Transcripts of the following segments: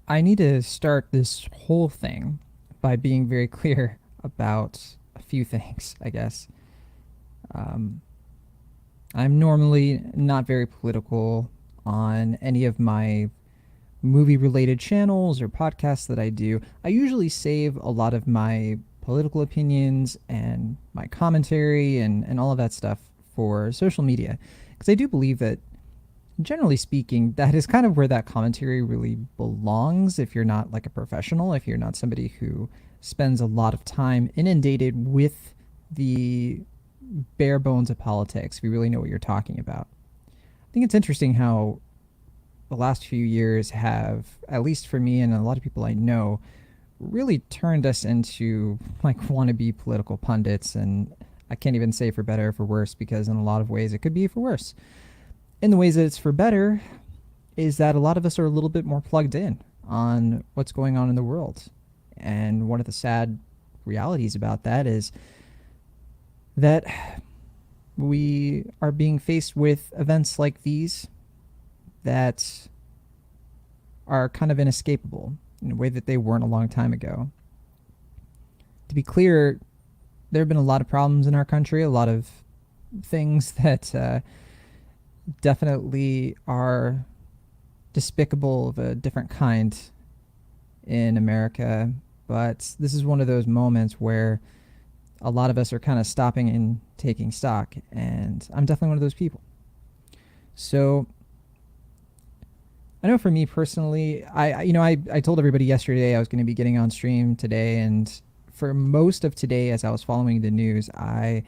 I need to start this whole thing by being very clear about a few things, I guess. Um, I'm normally not very political on any of my movie related channels or podcasts that I do. I usually save a lot of my political opinions and my commentary and all of that stuff for social media because I do believe that generally speaking, that is kind of where that commentary really belongs if you're not like a professional, if you're not somebody who spends a lot of time inundated with the bare bones of politics, if you really know what you're talking about. I think it's interesting how the last few years have, at least for me and a lot of people I know, really turned us into like wannabe political pundits. And I can't even say for better or for worse because in a lot of ways it could be for worse. In the ways that it's for better, is that a lot of us are a little bit more plugged in on what's going on in the world. And one of the sad realities about that is that we are being faced with events like these that are kind of inescapable in a way that they weren't a long time ago. To be clear, there have been a lot of problems in our country, a lot of things that definitely are despicable of a different kind in America. But this is one of those moments where a lot of us are kind of stopping and taking stock. And I'm definitely one of those people. So I know for me personally, I told everybody yesterday I was going to be getting on stream today. And for most of today, as I was following the news, I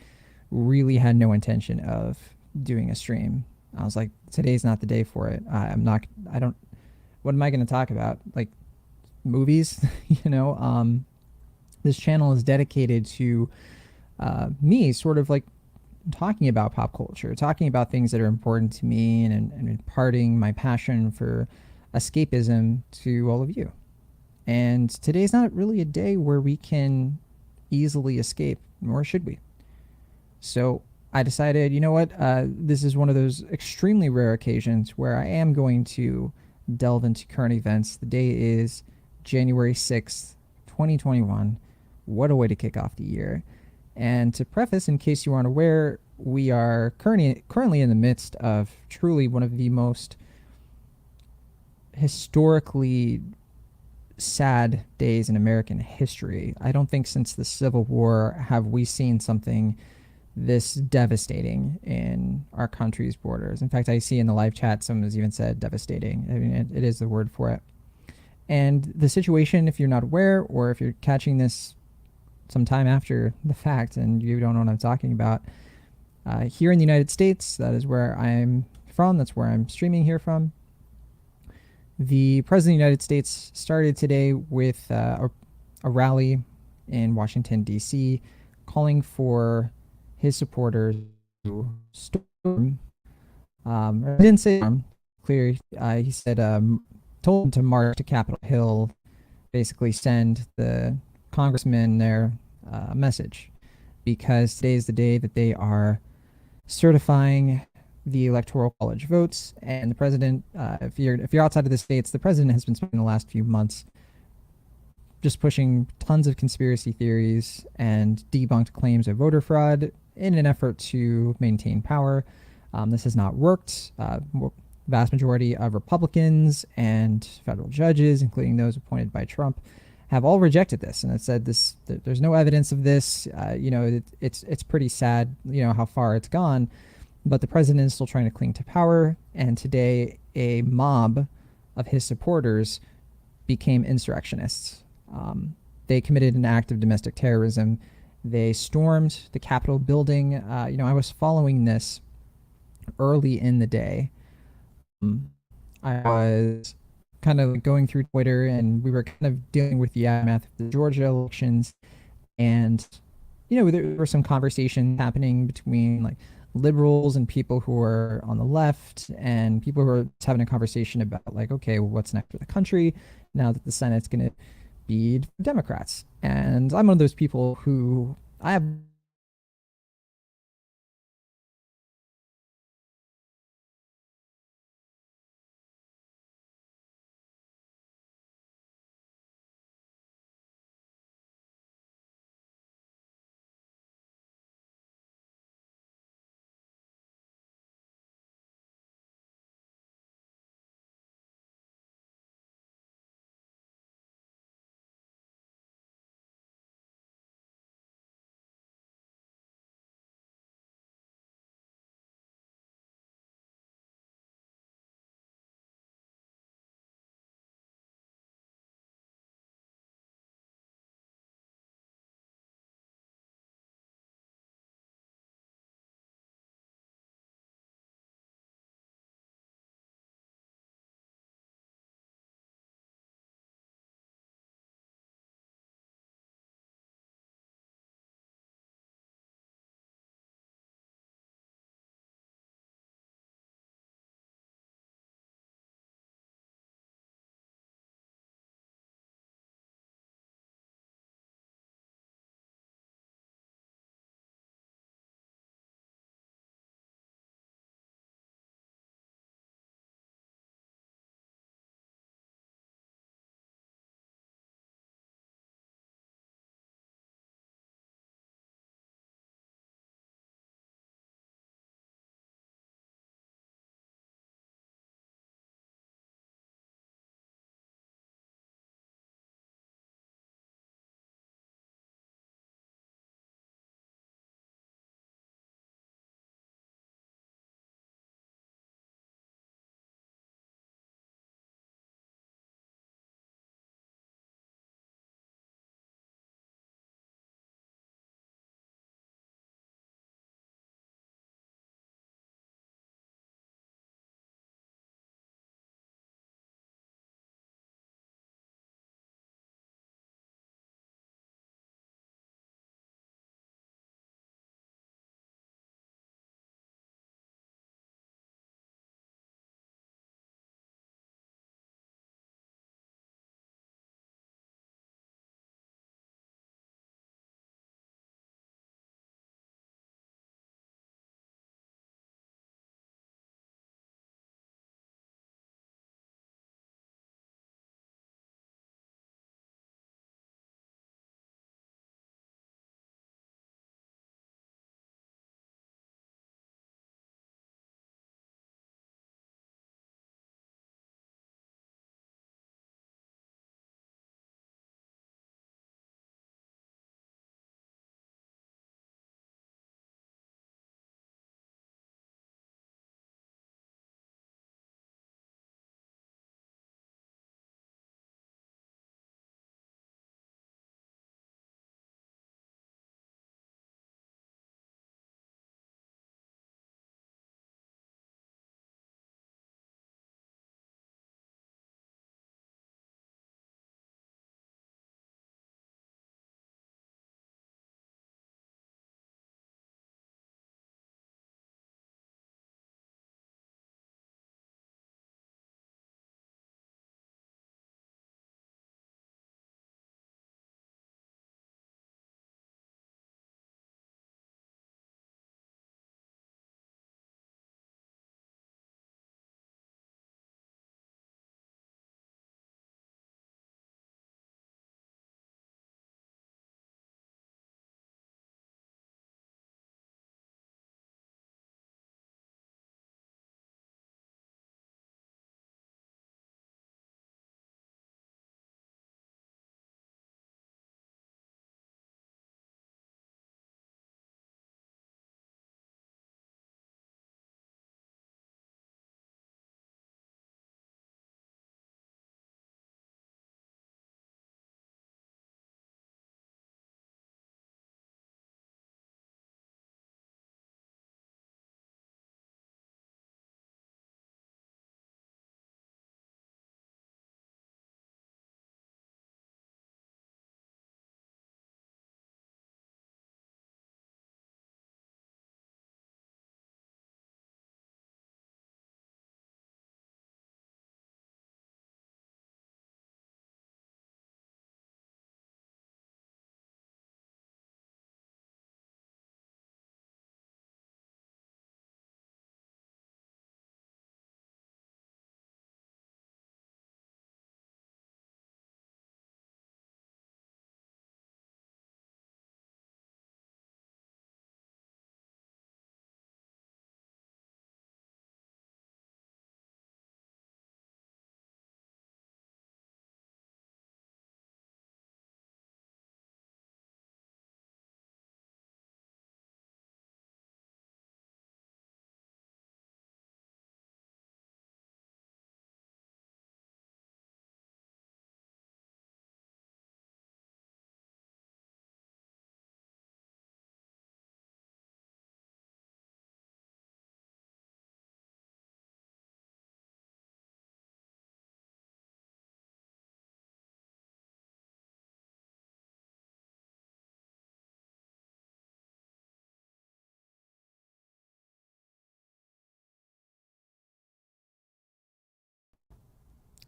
really had no intention of doing a stream. I was like, today's not the day for it. I'm not, I don't, what am I going to talk about? Like movies, you know? This channel is dedicated to me sort of like talking about pop culture, talking about things that are important to me and imparting my passion for escapism to all of you. And today's not really a day where we can easily escape, nor should we. So I decided, you know what, this is one of those extremely rare occasions where I am going to delve into current events. The day is January 6th, 2021. What a way to kick off the year. And to preface, in case you aren't aware, we are currently in the midst of truly one of the most historically sad days in American history. I don't think since the Civil War have we seen something this devastating in our country's borders. In fact, I see in the live chat someone has even said devastating. I mean, it is the word for it. And the situation, if you're not aware, or if you're catching this sometime after the fact and you don't know what I'm talking about, here in the United States, that is where I'm from, that's where I'm streaming here from. The President of the United States started today with a rally in Washington, D.C., calling for his supporters to storm. I didn't say storm, clear. He said, told them to march to Capitol Hill, basically send the congressmen their message, because today is the day that they are certifying the electoral college votes. And the president, if you're outside of the states, the president has been spending the last few months just pushing tons of conspiracy theories and debunked claims of voter fraud in an effort to maintain power. This has not worked. Vast majority of Republicans and federal judges, including those appointed by Trump, have all rejected this and it said this. There's no evidence of this. It's pretty sad. How far it's gone, but the president is still trying to cling to power. And today, a mob of his supporters became insurrectionists. They committed an act of domestic terrorism. They stormed the Capitol building. I was following this early in the day. I was kind of going through Twitter, and we were kind of dealing with the aftermath of the Georgia elections. And there were some conversations happening between like liberals and people who are on the left, and people who are having a conversation about like, okay, well, what's next for the country now that the Senate's going to be Democrats. And I'm one of those people who I have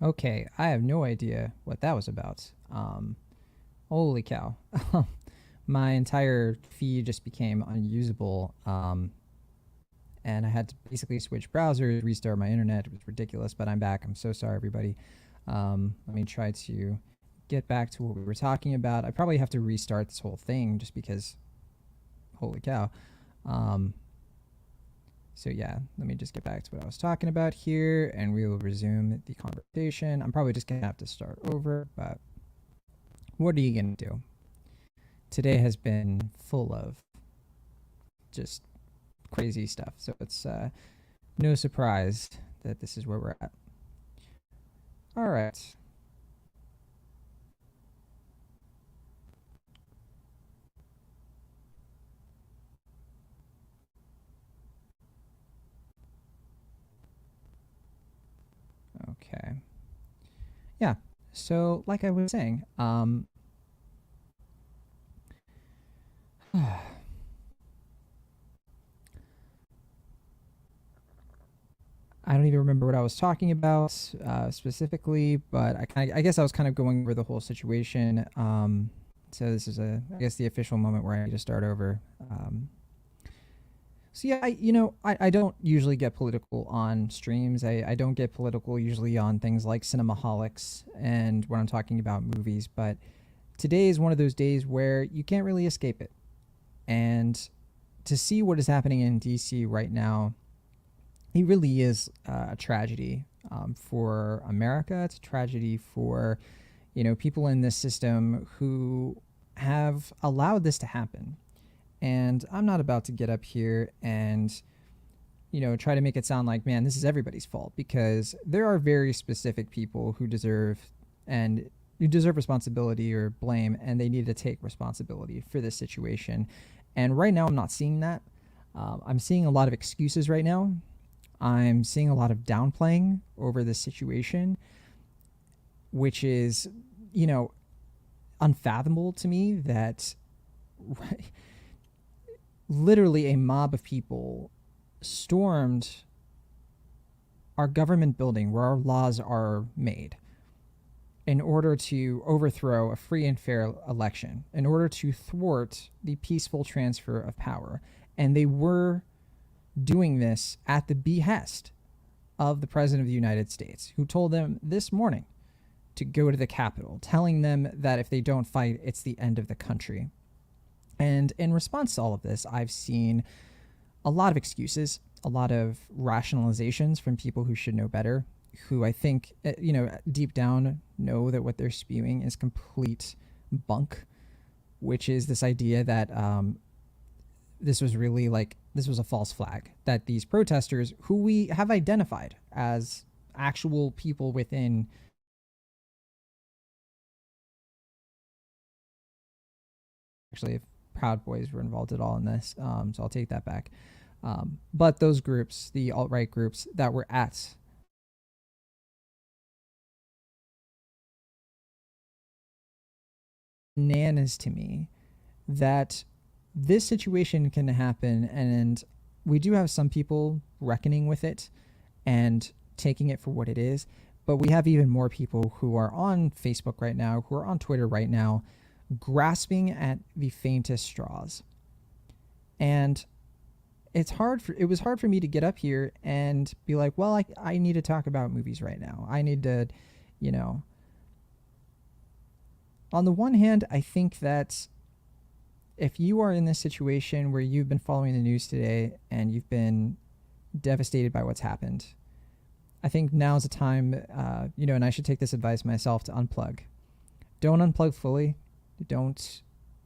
Okay, I have no idea what that was about. Holy cow. My entire feed just became unusable. And I had to basically switch browsers, restart my internet. It was ridiculous, but I'm back. I'm so sorry, everybody. Let me try to get back to what we were talking about. I probably have to restart this whole thing just because, holy cow. Um, so yeah, let me just get back to what I was talking about here, and we will resume the conversation. I'm probably just gonna have to start over, but what are you gonna do? Today has been full of just crazy stuff, so it's no surprise that this is where we're at. All right. Okay. Yeah. So, like I was saying, I don't even remember what I was talking about specifically, but I guess I was kind of going over the whole situation. So this is I guess the official moment where I need to start over. So yeah, I don't usually get political on streams. I don't get political usually on things like Cinemaholics and when I'm talking about movies, but today is one of those days where you can't really escape it. And to see what is happening in DC right now, it really is a tragedy for America. It's a tragedy for people in this system who have allowed this to happen. And I'm not about to get up here and try to make it sound like, man, this is everybody's fault, because there are very specific people who deserve and who deserve responsibility or blame, and they need to take responsibility for this situation. And right now, I'm not seeing that. I'm seeing a lot of excuses right now. I'm seeing a lot of downplaying over this situation, which is, unfathomable to me that literally a mob of people stormed our government building where our laws are made in order to overthrow a free and fair election, in order to thwart the peaceful transfer of power. And they were doing this at the behest of the President of the United States, who told them this morning to go to the Capitol, telling them that if they don't fight, it's the end of the country. And in response to all of this, I've seen a lot of excuses, a lot of rationalizations from people who should know better, who I think, deep down know that what they're spewing is complete bunk, which is this idea that this was really this was a false flag, that these protesters, who we have identified as actual people within, actually, if Proud Boys were involved at all in this, so I'll take that back. But those groups, the alt-right groups that were at bananas to me that this situation can happen, and we do have some people reckoning with it and taking it for what it is, but we have even more people who are on Facebook right now, who are on Twitter right now, grasping at the faintest straws. And it was hard for me to get up here and be like, well, I need to talk about movies right now. I need to, you know, on the one hand, I think that if you are in this situation where you've been following the news today and you've been devastated by what's happened, I think now's the time, and I should take this advice myself, to unplug. Don't unplug fully. Don't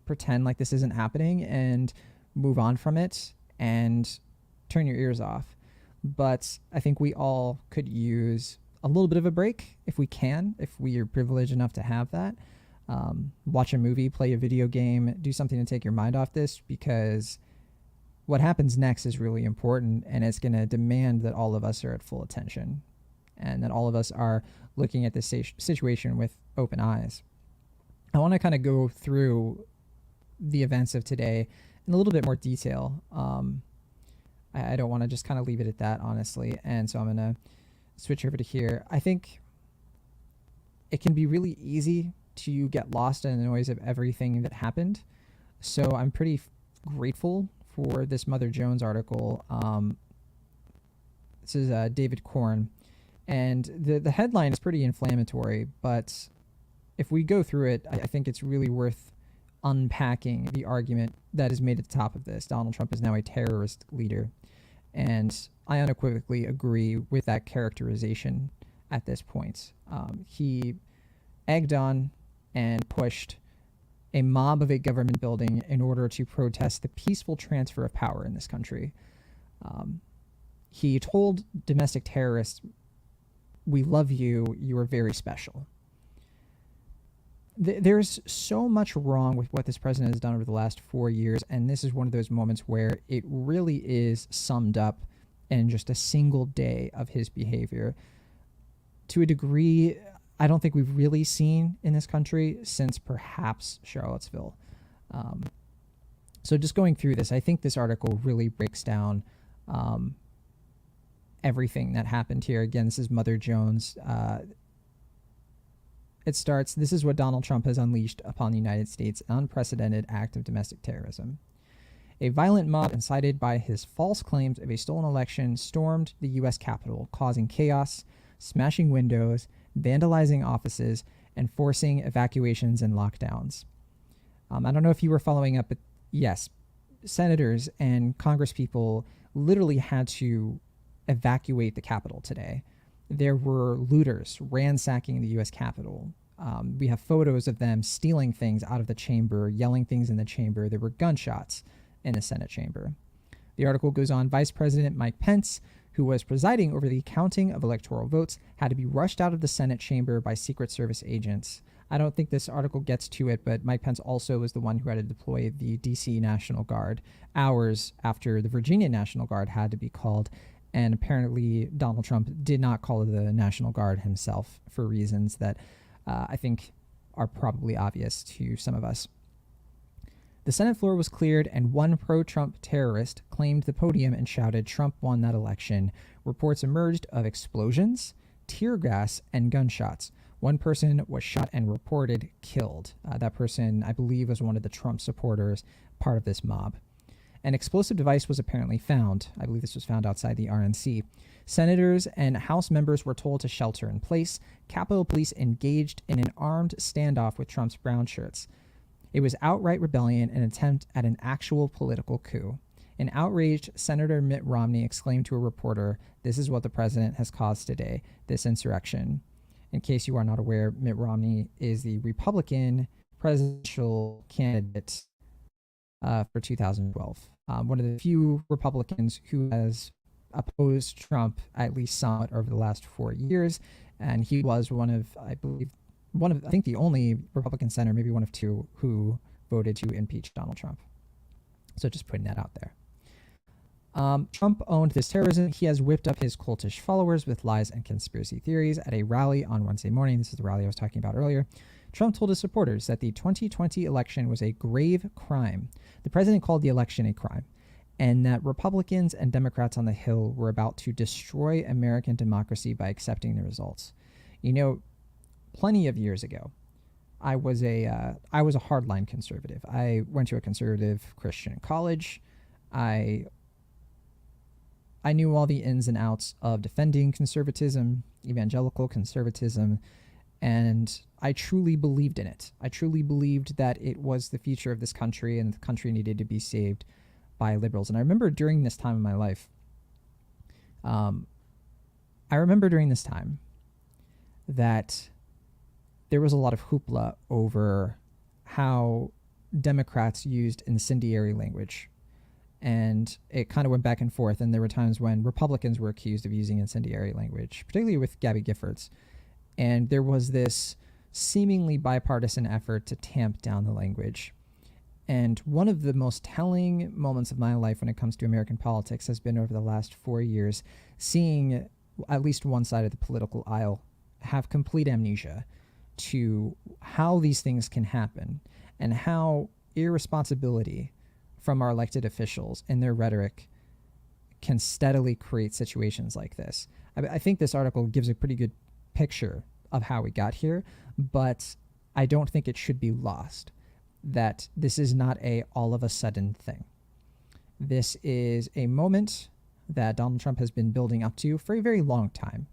pretend like this isn't happening, and move on from it and turn your ears off. But I think we all could use a little bit of a break if we can, if we are privileged enough to have that. Watch a movie, play a video game, do something to take your mind off this, because what happens next is really important, and it's going to demand that all of us are at full attention and that all of us are looking at this situation with open eyes. I want to kind of go through the events of today in a little bit more detail. I don't want to just kind of leave it at that, honestly, and so I'm going to switch over to here. I think it can be really easy to get lost in the noise of everything that happened. So I'm pretty grateful for this Mother Jones article. This is David Korn, and the headline is pretty inflammatory, but if we go through it, I think it's really worth unpacking the argument that is made at the top of this. Donald Trump is now a terrorist leader, and I unequivocally agree with that characterization at this point. He egged on and pushed a mob of a government building in order to protest the peaceful transfer of power in this country. He told domestic terrorists, "We love you, you are very special." There's so much wrong with what this president has done over the last 4 years, and this is one of those moments where it really is summed up in just a single day of his behavior. To a degree, I don't think we've really seen in this country since perhaps Charlottesville. So just going through this, I think this article really breaks down everything that happened here. Again, this is Mother Jones. It starts, "This is what Donald Trump has unleashed upon the United States, an unprecedented act of domestic terrorism. A violent mob incited by his false claims of a stolen election stormed the U.S. Capitol, causing chaos, smashing windows, vandalizing offices, and forcing evacuations and lockdowns." I don't know if you were following up, but yes, senators and congresspeople literally had to evacuate the Capitol today. There were looters ransacking the U.S. Capitol. We have photos of them stealing things out of the chamber, yelling things in the chamber. There were gunshots in the Senate chamber. The article goes on, "Vice President Mike Pence, who was presiding over the counting of electoral votes, had to be rushed out of the Senate chamber by Secret Service agents." I don't think this article gets to it, but Mike Pence also was the one who had to deploy the D.C. National Guard hours after the Virginia National Guard had to be called. And apparently Donald Trump did not call the National Guard himself for reasons that I think are probably obvious to some of us. The Senate floor was cleared, and one pro-Trump terrorist claimed the podium and shouted, "Trump won that election." Reports emerged of explosions, tear gas, and gunshots. One person was shot and reported killed. That person, I believe, was one of the Trump supporters, part of this mob. An explosive device was apparently found. I believe this was found outside the RNC. Senators and House members were told to shelter in place. Capitol Police engaged in an armed standoff with Trump's brown shirts. It was outright rebellion, an attempt at an actual political coup. An outraged Senator Mitt Romney exclaimed to a reporter, "This is what the president has caused today, this insurrection." In case you are not aware, Mitt Romney is the Republican presidential candidate for 2012. One of the few Republicans who has opposed Trump at least somewhat over the last 4 years, and he was one of, I think the only Republican senator, maybe one of two, who voted to impeach Donald Trump. So just putting that out there. Trump owned this terrorism. He has whipped up his cultish followers with lies and conspiracy theories. At a rally on Wednesday morning, this is the rally I was talking about earlier, Trump told his supporters that the 2020 election was a grave crime. The president called the election a crime, and that Republicans and Democrats on the Hill were about to destroy American democracy by accepting the results. You know, plenty of years ago, I was a hardline conservative. I went to a conservative Christian college. I knew all the ins and outs of defending conservatism, evangelical conservatism, and I truly believed in it. I truly believed that it was the future of this country and the country needed to be saved by liberals. And I remember during this time in my life, that there was a lot of hoopla over how Democrats used incendiary language. And it kind of went back and forth. And there were times when Republicans were accused of using incendiary language, particularly with Gabby Giffords. And there was this seemingly bipartisan effort to tamp down the language. And one of the most telling moments of my life when it comes to American politics has been over the last 4 years, seeing at least one side of the political aisle have complete amnesia to how these things can happen and how irresponsibility from our elected officials and their rhetoric can steadily create situations like this. I think this article gives a pretty good picture of how we got here, but I don't think it should be lost that this is not a all of a sudden thing. This is a moment that Donald Trump has been building up to for a very long time.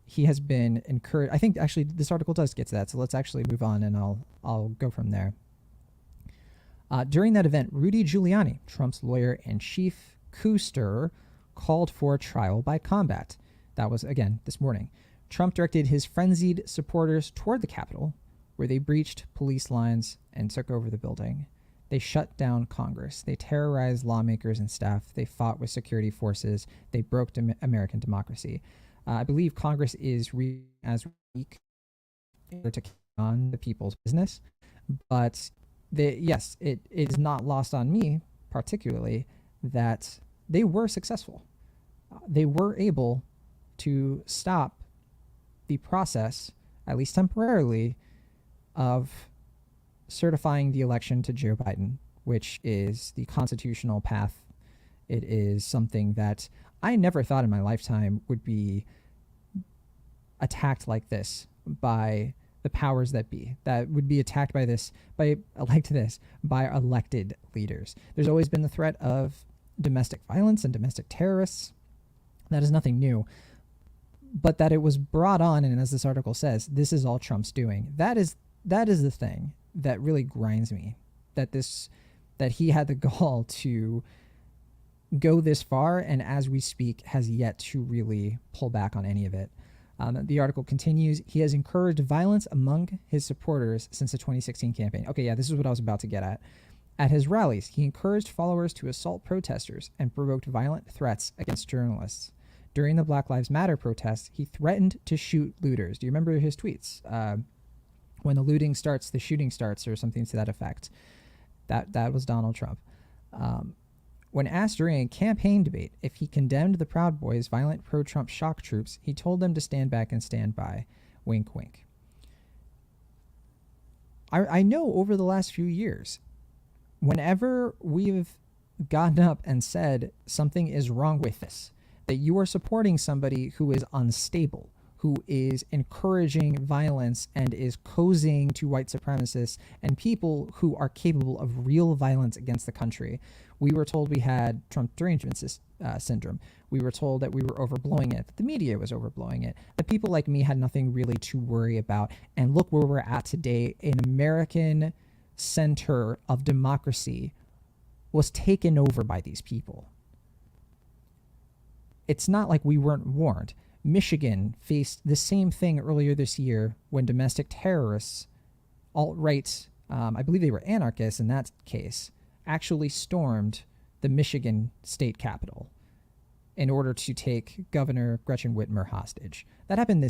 He has been encouraged. I think actually this article does get to that, so let's actually move on, and I'll go from there. During that event, Rudy Giuliani, Trump's lawyer and chief coup stirrer, called for trial by combat. That was, again, this morning. Trump directed his frenzied supporters toward the Capitol, where they breached police lines and took over the building. They shut down Congress. They terrorized lawmakers and staff. They fought with security forces. They broke American democracy. I believe Congress is as weak to carry on the people's business, but yes, it is not lost on me particularly that they were successful. They were able to stop the process, at least temporarily, of certifying the election to Joe Biden, which is the constitutional path. It is something that I never thought in my lifetime would be attacked like this by the powers that be, that would be attacked by by elected leaders. There's always been the threat of domestic violence and domestic terrorists. That is nothing new. But that it was brought on, and as this article says, this is all Trump's doing. That is the thing that really grinds me. That he had the gall to go this far, and as we speak, has yet to really pull back on any of it. The article continues. He has encouraged violence among his supporters since the 2016 campaign. Okay, yeah, this is what I was about to get at. At his rallies, he encouraged followers to assault protesters and provoked violent threats against journalists. During the Black Lives Matter protests, he threatened to shoot looters. Do you remember his tweets? When the looting starts, the shooting starts, or something to that effect. That was Donald Trump. When asked during a campaign debate if he condemned the Proud Boys' violent pro-Trump shock troops, he told them to stand back and stand by. Wink, wink. I know over the last few years, whenever we've gotten up and said something is wrong with this, that you are supporting somebody who is unstable, who is encouraging violence and is cozying to white supremacists and people who are capable of real violence against the country. We were told we had Trump derangement syndrome. We were told that we were overblowing it, that the media was overblowing it, that people like me had nothing really to worry about. And look where we're at today. An American center of democracy was taken over by these people. It's not like we weren't warned. Michigan faced the same thing earlier this year when domestic terrorists, alt-right, I believe they were anarchists in that case, actually stormed the Michigan state capitol in order to take Governor Gretchen Whitmer hostage. That happened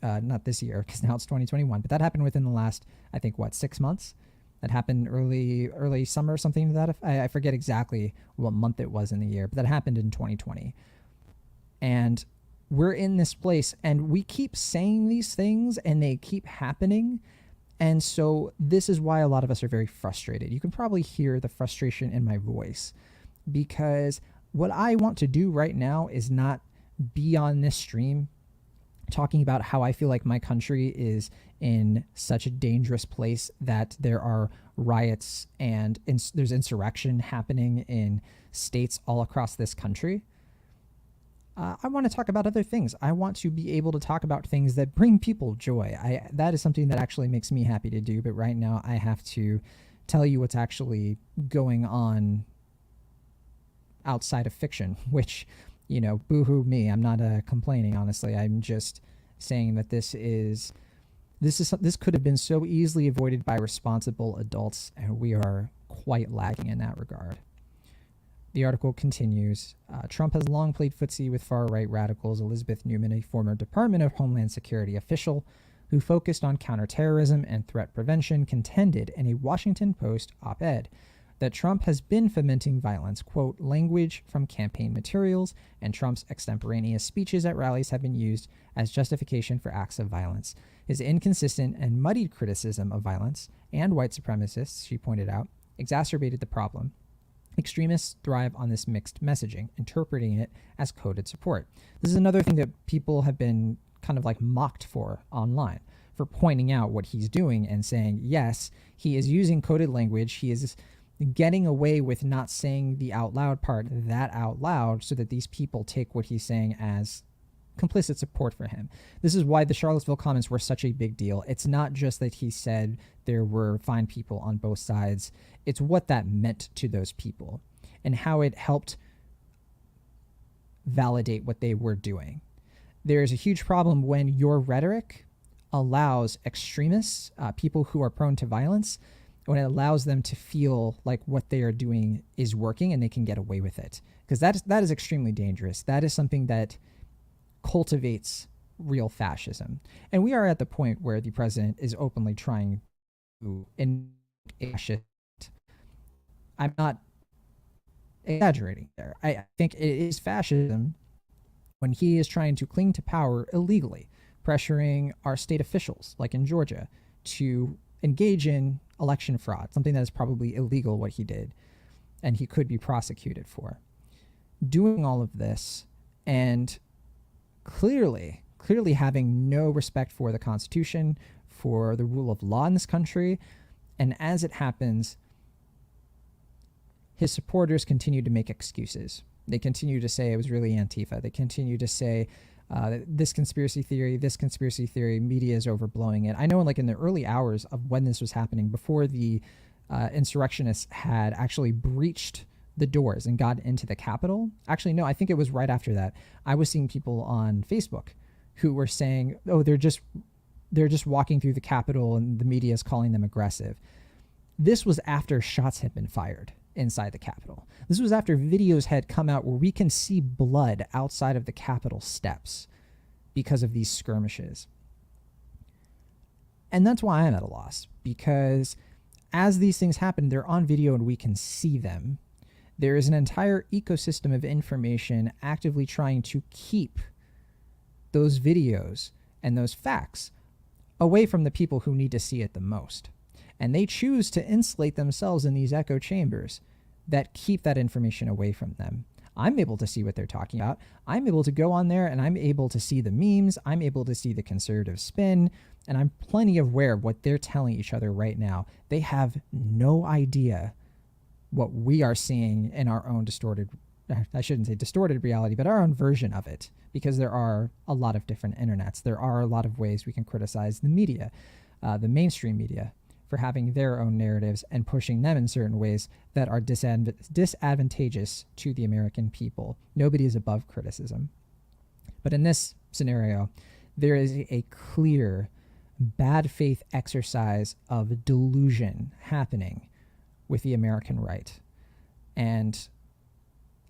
not this year, because now it's 2021, but that happened within the last, I think, 6 months? That happened early summer, something to that. I forget exactly what month it was in the year, but that happened in 2020. And we're in this place, and we keep saying these things, and they keep happening. And so this is why a lot of us are very frustrated. You can probably hear the frustration in my voice, because what I want to do right now is not be on this stream talking about how I feel like my country is in such a dangerous place that there are riots and there's insurrection happening in states all across this country. I want to talk about other things. I want to be able to talk about things that bring people joy. That is something that actually makes me happy to do. But right now I have to tell you what's actually going on outside of fiction, which, boo-hoo me. I'm not complaining, honestly. I'm just saying that this could have been so easily avoided by responsible adults, and we are quite lagging in that regard. The article continues. Trump has long played footsie with far-right radicals. Elizabeth Newman, a former Department of Homeland Security official who focused on counterterrorism and threat prevention, contended in a Washington Post op-ed that Trump has been fomenting violence, quote, language from campaign materials, and Trump's extemporaneous speeches at rallies have been used as justification for acts of violence. His inconsistent and muddied criticism of violence and white supremacists, she pointed out, exacerbated the problem. Extremists thrive on this mixed messaging, interpreting it as coded support. This is another thing that people have been kind of like mocked for online for pointing out what he's doing and saying, yes, he is using coded language. He is getting away with not saying the out loud part that out loud so that these people take what he's saying as complicit support for him. This is why the Charlottesville comments were such a big deal. It's not just that he said there were fine people on both sides, it's what that meant to those people and how it helped validate what they were doing. There is a huge problem when your rhetoric allows extremists, people who are prone to violence, when it allows them to feel like what they are doing is working and they can get away with it. Because that is extremely dangerous. That is something that cultivates real fascism. And we are at the point where the president is openly trying to enact a fascist. I'm not exaggerating there. I think it is fascism when he is trying to cling to power illegally, pressuring our state officials, like in Georgia, to engage in election fraud, something that is probably illegal what he did, and he could be prosecuted for. Doing all of this and clearly having no respect for the Constitution, for the rule of law in this country, and as it happens, his supporters continue to make excuses. They continue to say it was really Antifa. They continue to say this conspiracy theory, media is overblowing it. I know in the early hours of when this was happening, before the insurrectionists had actually breached the doors and got into the Capitol. Actually, no, I think it was right after that. I was seeing people on Facebook who were saying, oh, they're just walking through the Capitol and the media is calling them aggressive. This was after shots had been fired inside the Capitol. This was after videos had come out where we can see blood outside of the Capitol steps because of these skirmishes. And that's why I'm at a loss, because as these things happen, they're on video and we can see them. There is an entire ecosystem of information actively trying to keep those videos and those facts away from the people who need to see it the most. And they choose to insulate themselves in these echo chambers that keep that information away from them. I'm able to see what they're talking about. I'm able to go on there and I'm able to see the memes. I'm able to see the conservative spin. And I'm plenty aware of what they're telling each other right now. They have no idea what we are seeing in our own distorted, I shouldn't say distorted reality, but our own version of it, because there are a lot of different internets. There are a lot of ways we can criticize the media, the mainstream media, for having their own narratives and pushing them in certain ways that are disadvantageous to the American people. Nobody is above criticism. But in this scenario, there is a clear bad faith exercise of delusion happening with the American right. And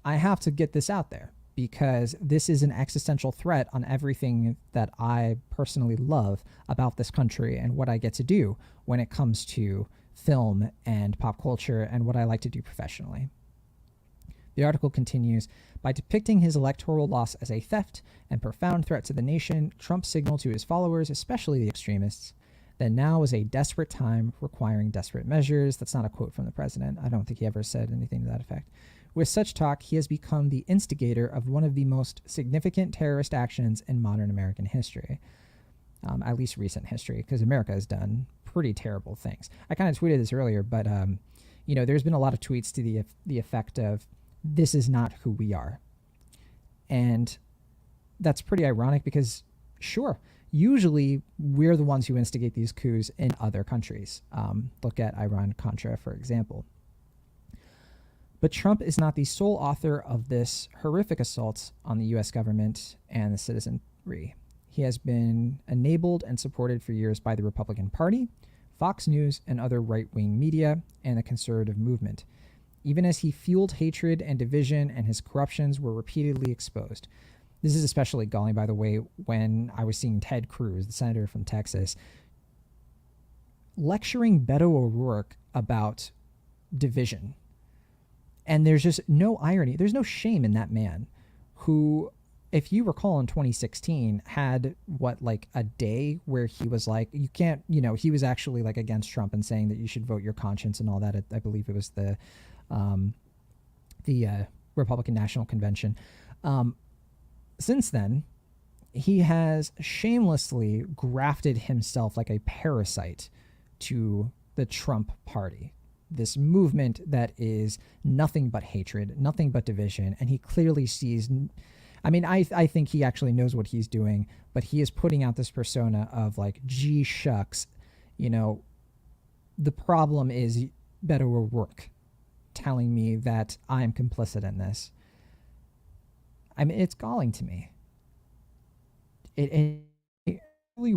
I have to get this out there because this is an existential threat on everything that I personally love about this country and what I get to do when it comes to film and pop culture and what I like to do professionally. The article continues, by depicting his electoral loss as a theft and profound threat to the nation, Trump signaled to his followers, especially the extremists, that now was a desperate time requiring desperate measures. That's not a quote from the president. I don't think he ever said anything to that effect. With such talk, he has become the instigator of one of the most significant terrorist actions in modern American history, at least recent history, because America has done pretty terrible things. I kind of tweeted this earlier, but there's been a lot of tweets to the effect of, this is not who we are. And that's pretty ironic because, sure, usually we're the ones who instigate these coups in other countries. Look at Iran-Contra, for example. But Trump is not the sole author of this horrific assault on the U.S. government and the citizenry. He has been enabled and supported for years by the Republican Party, Fox News, and other right-wing media, and the conservative movement, even as he fueled hatred and division and his corruptions were repeatedly exposed. This is especially galling, by the way, when I was seeing Ted Cruz, the senator from Texas, lecturing Beto O'Rourke about division. And there's just no irony. There's no shame in that man who, if you recall in 2016, had a day where he was like, you can't, he was actually against Trump and saying that you should vote your conscience and all that. I believe it was the Republican National Convention. Since then, he has shamelessly grafted himself like a parasite to the Trump party. This movement that is nothing but hatred, nothing but division, and he clearly sees. I mean, I think he actually knows what he's doing, but he is putting out this persona of like, gee shucks, you know, the problem is Beto O'Rourke telling me that I'm complicit in this. I mean, it's galling to me. It really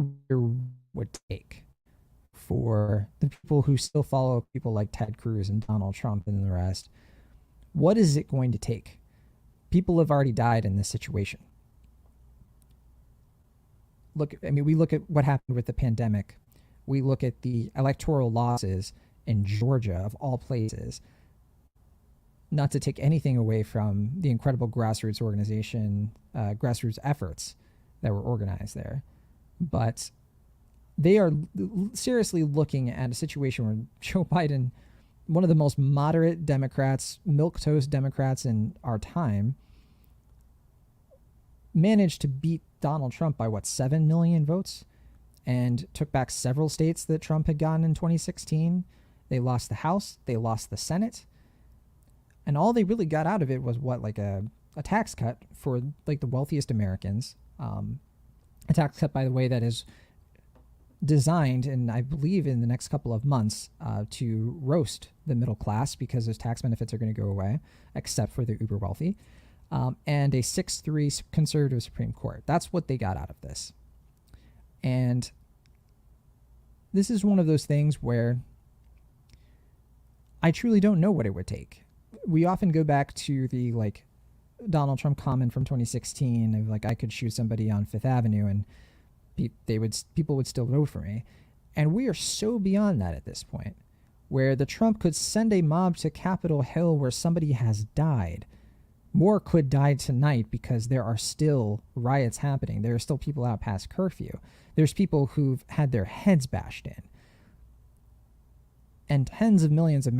would take for the people who still follow people like Ted Cruz and Donald Trump and the rest. What is it going to take? People have already died in this situation. Look, I mean, we look at what happened with the pandemic. We look at the electoral losses in Georgia, of all places. Not to take anything away from the incredible grassroots organization, grassroots efforts that were organized there, but they are seriously looking at a situation where Joe Biden, one of the most moderate Democrats, milquetoast Democrats in our time, managed to beat Donald Trump by what, 7 million votes, and took back several states that Trump had gotten in 2016. They lost the House, they lost the Senate, and all they really got out of it was what, like a tax cut for like the wealthiest Americans. A tax cut, by the way, that is designed, and I believe in the next couple of months, to roast the middle class because those tax benefits are going to go away, except for the uber wealthy, and a 6-3 conservative Supreme Court. That's what they got out of this. And this is one of those things where I truly don't know what it would take. We often go back to the like Donald Trump comment from 2016 of like, I could shoot somebody on Fifth Avenue and people would still vote for me. And we are so beyond that at this point, where the Trump could send a mob to Capitol Hill where somebody has died. More could die tonight because there are still riots happening. There are still people out past curfew. There's people who've had their heads bashed in. And tens of millions of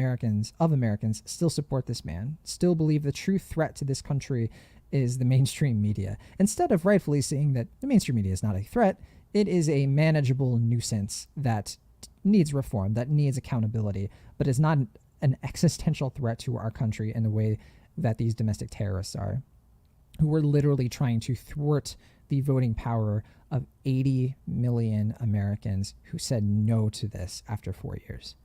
Americans still support this man, still believe the true threat to this country is the mainstream media, instead of rightfully seeing that the mainstream media is not a threat. It is a manageable nuisance that needs reform, that needs accountability, but is not an existential threat to our country in the way that these domestic terrorists are, who are literally trying to thwart the voting power of 80 million Americans who said no to this after 4 years.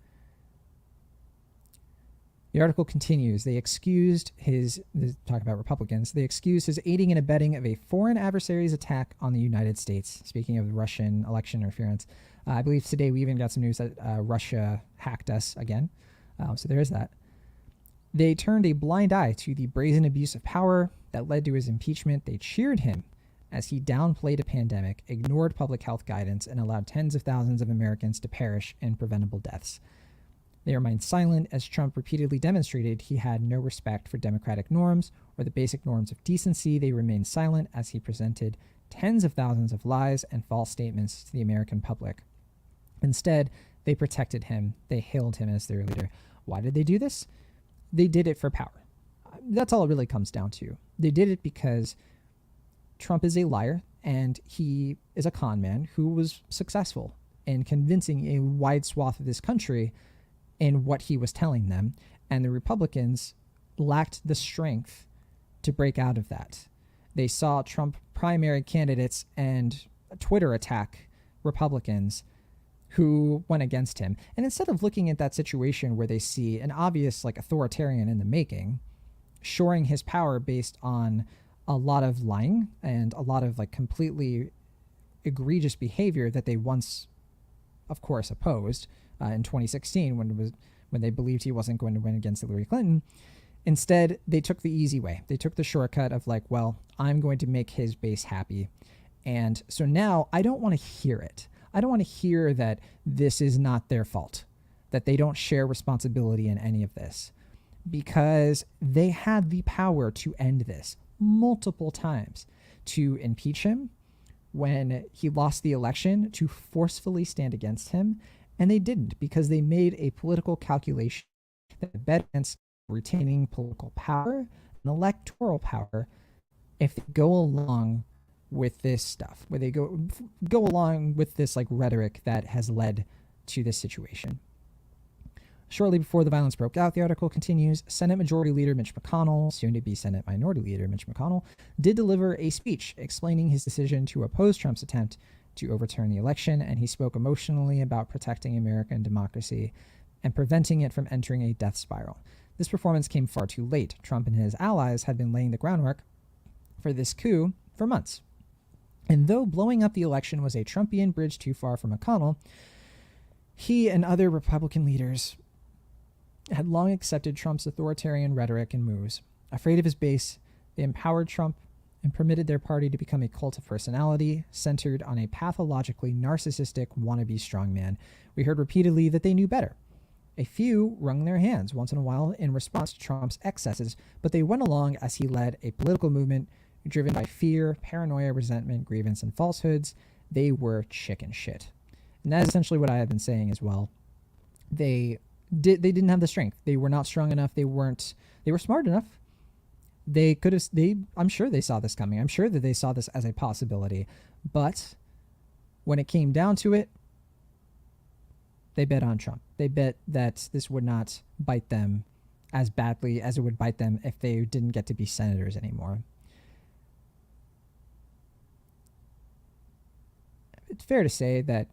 The article continues. They excused talk about Republicans, they excused his aiding and abetting of a foreign adversary's attack on the United States. Speaking of Russian election interference, I believe today we even got some news that Russia hacked us again. So there is that. They turned a blind eye to the brazen abuse of power that led to his impeachment. They cheered him as he downplayed a pandemic, ignored public health guidance, and allowed tens of thousands of Americans to perish in preventable deaths. They remained silent as Trump repeatedly demonstrated he had no respect for democratic norms or the basic norms of decency. They remained silent as he presented tens of thousands of lies and false statements to the American public. Instead, they protected him. They hailed him as their leader. Why did they do this? They did it for power. That's all it really comes down to. They did it because Trump is a liar and he is a con man who was successful in convincing a wide swath of this country in what he was telling them, and the Republicans lacked the strength to break out of that. They saw Trump primary candidates and Twitter attack Republicans who went against him. And instead of looking at that situation where they see an obvious like authoritarian in the making, shoring his power based on a lot of lying and a lot of like completely egregious behavior that they once, of course, opposed in 2016 when they believed he wasn't going to win against Hillary Clinton. Instead, they took the easy way. They took the shortcut of like, well, I'm going to make his base happy. And so now I don't want to hear it. I don't want to hear that this is not their fault, that they don't share responsibility in any of this, because they had the power to end this multiple times, to impeach him when he lost the election, to forcefully stand against him. And they didn't, because they made a political calculation that bet against retaining political power and electoral power if they go along with this stuff, where they go along with this like rhetoric that has led to this situation. Shortly before the violence broke out, the article continues, Senate Majority Leader Mitch McConnell, soon to be Senate Minority Leader Mitch McConnell, did deliver a speech explaining his decision to oppose Trump's attempt to overturn the election, and he spoke emotionally about protecting American democracy and preventing it from entering a death spiral. This performance came far too late. Trump and his allies had been laying the groundwork for this coup for months. And though blowing up the election was a Trumpian bridge too far for McConnell, he and other Republican leaders had long accepted Trump's authoritarian rhetoric and moves. Afraid of his base, they empowered Trump and permitted their party to become a cult of personality centered on a pathologically narcissistic wannabe strongman. We heard repeatedly that they knew better. A few wrung their hands once in a while in response to Trump's excesses, but they went along as he led a political movement driven by fear, paranoia, resentment, grievance, and falsehoods. They were chicken shit. And that's essentially what I have been saying as well. They didn't have the strength. They were not strong enough. They were smart enough. They could have, I'm sure they saw this coming. I'm sure that they saw this as a possibility. But when it came down to it, they bet on Trump. They bet that this would not bite them as badly as it would bite them if they didn't get to be senators anymore. It's fair to say that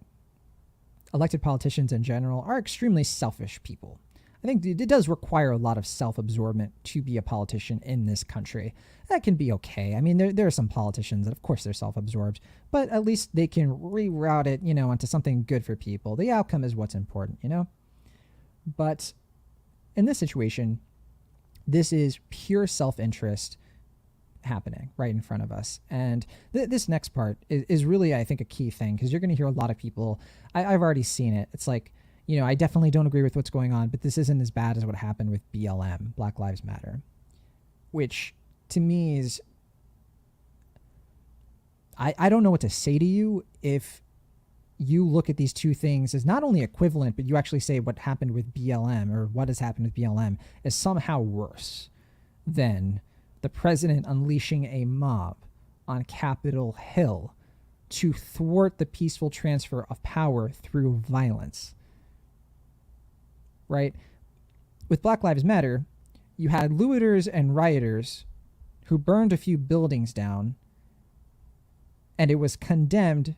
elected politicians in general are extremely selfish people. I think it does require a lot of self-absorbment to be a politician in this country. That can be okay. I mean, there are some politicians that, of course, they're self-absorbed, but at least they can reroute it, onto something good for people. The outcome is what's important, But in this situation, this is pure self-interest happening right in front of us. And this next part is really, I think, a key thing, because you're going to hear a lot of people. I've already seen it. It's like, I definitely don't agree with what's going on, but this isn't as bad as what happened with BLM, Black Lives Matter, which to me is, I don't know what to say to you if you look at these two things as not only equivalent, but you actually say what happened with BLM or what has happened with BLM is somehow worse than the president unleashing a mob on Capitol Hill to thwart the peaceful transfer of power through violence. Right? With Black Lives Matter, you had looters and rioters who burned a few buildings down, and it was condemned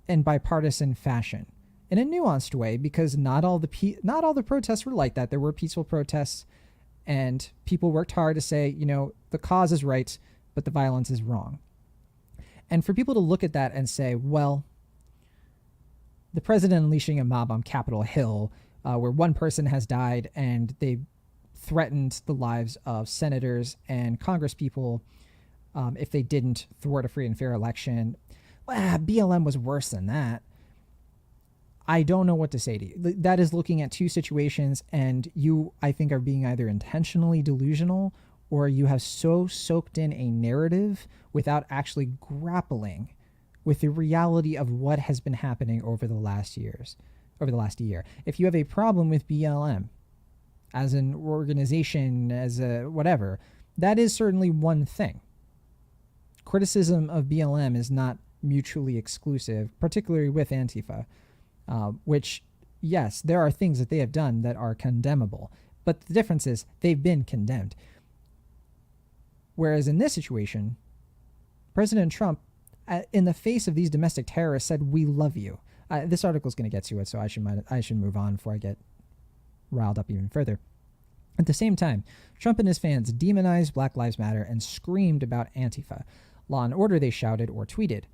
in bipartisan fashion in a nuanced way, because not all the protests were like that. There were peaceful protests, and people worked hard to say, the cause is right, but the violence is wrong. And for people to look at that and say, well, the president unleashing a mob on Capitol Hill, where one person has died and they threatened the lives of senators and congresspeople if they didn't thwart a free and fair election. BLM was worse than that. I don't know what to say to you. That is looking at two situations, and you, I think, are being either intentionally delusional, or you have so soaked in a narrative without actually grappling with the reality of what has been happening over the last year. If you have a problem with BLM as an organization, as a whatever, that is certainly one thing. Criticism of BLM is not mutually exclusive, particularly with Antifa, which, yes, there are things that they have done that are condemnable, but the difference is they've been condemned. Whereas in this situation, President Trump, in the face of these domestic terrorists, said, "We love you." This article is going to get to it, so I should move on before I get riled up even further. At the same time, Trump and his fans demonized Black Lives Matter and screamed about Antifa. Law and order, they shouted or tweeted.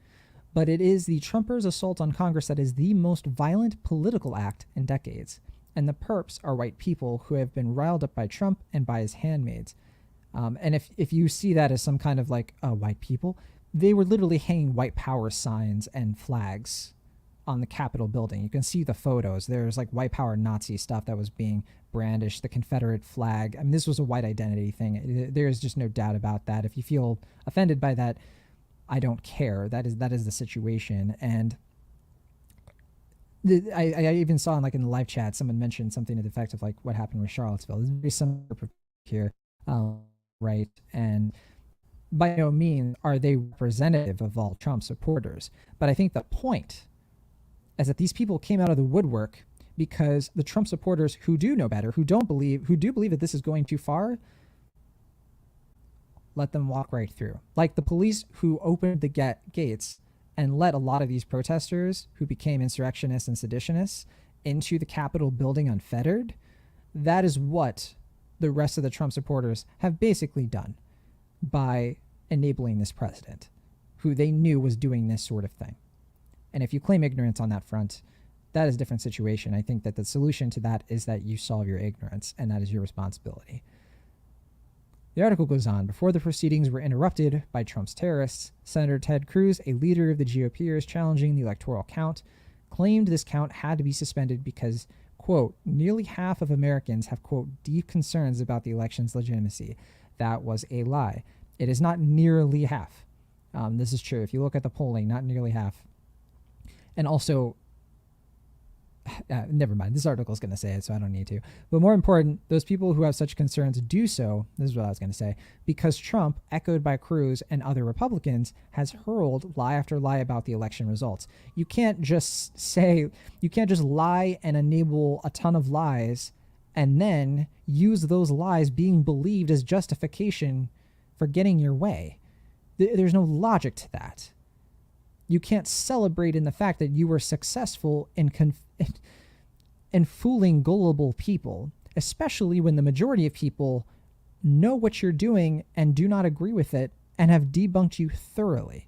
But it is the Trumpers' assault on Congress that is the most violent political act in decades. And the perps are white people who have been riled up by Trump and by his handmaids. And if you see that as some kind of like white people, they were literally hanging white power signs and flags on the Capitol building. You can see the photos. There's like white power Nazi stuff that was being brandished, the Confederate flag. I mean, this was a white identity thing. There's just no doubt about that. If you feel offended by that, I don't care. That is the situation. And I even saw in the live chat, someone mentioned something to the effect of like what happened with Charlottesville. There's very similar here, right? And by no means are they representative of all Trump supporters. But I think the point is that these people came out of the woodwork because the Trump supporters who do know better, who do believe that this is going too far, let them walk right through. Like the police who opened the gates and let a lot of these protesters who became insurrectionists and seditionists into the Capitol building unfettered. That is what the rest of the Trump supporters have basically done by enabling this president who they knew was doing this sort of thing. And if you claim ignorance on that front, that is a different situation. I think that the solution to that is that you solve your ignorance, and that is your responsibility. The article goes on. Before the proceedings were interrupted by Trump's terrorists, Senator Ted Cruz, a leader of the GOPers challenging the electoral count, claimed this count had to be suspended because, quote, nearly half of Americans have, quote, deep concerns about the election's legitimacy. That was a lie. It is not nearly half. This is true. If you look at the polling, not nearly half. And also, never mind. This article is going to say it, so I don't need to. But more important, those people who have such concerns do so, this is what I was going to say, because Trump, echoed by Cruz and other Republicans, has hurled lie after lie about the election results. You can't just lie and enable a ton of lies and then use those lies being believed as justification for getting your way. There's no logic to that. You can't celebrate in the fact that you were successful in fooling gullible people, especially when the majority of people know what you're doing and do not agree with it and have debunked you thoroughly.